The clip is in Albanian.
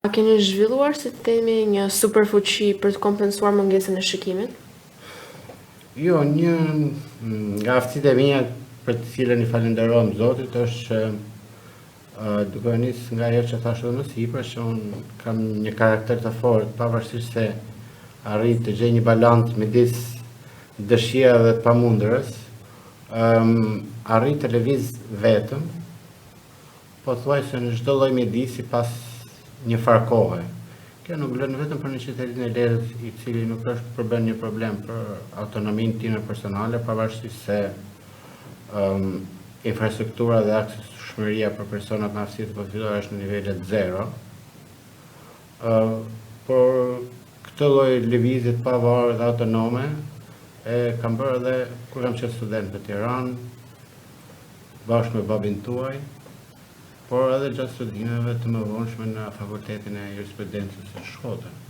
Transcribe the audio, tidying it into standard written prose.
A keni zhvilluar, si të themi, një superfuqi për të kompensuar mungesën e shikimit? Jo, një nga aftësitë e mia për të cilën i falenderojmë Zotit është duke nisë nga ajo që thash edhe më sipër, që unë kam një karakter të fortë, pavarësisht se arrit të gjej një balancë midis dëshirës dhe të pamundërës, arrit të lëviz vetëm, pothuajse në çdo lloj mjedisi pas një farë kohe. Kjo nuk vlen vetëm për një qytetin e lehtë i cili nuk është përbën një problem për autonominë time personale, pavarësisht se infrastruktura dhe aksesueshmëria për personat me aftësi të përfituara është në nivelet zero. Por këtë lloj lëvizje të pavarur dhe autonome e kam bërë edhe kur kam qenë student në Tiranë, bashkë me babin tuaj, por edhe gjatë studimeve të mëvonshme në Fakultetin e Jurisprudencës së Shkodrës.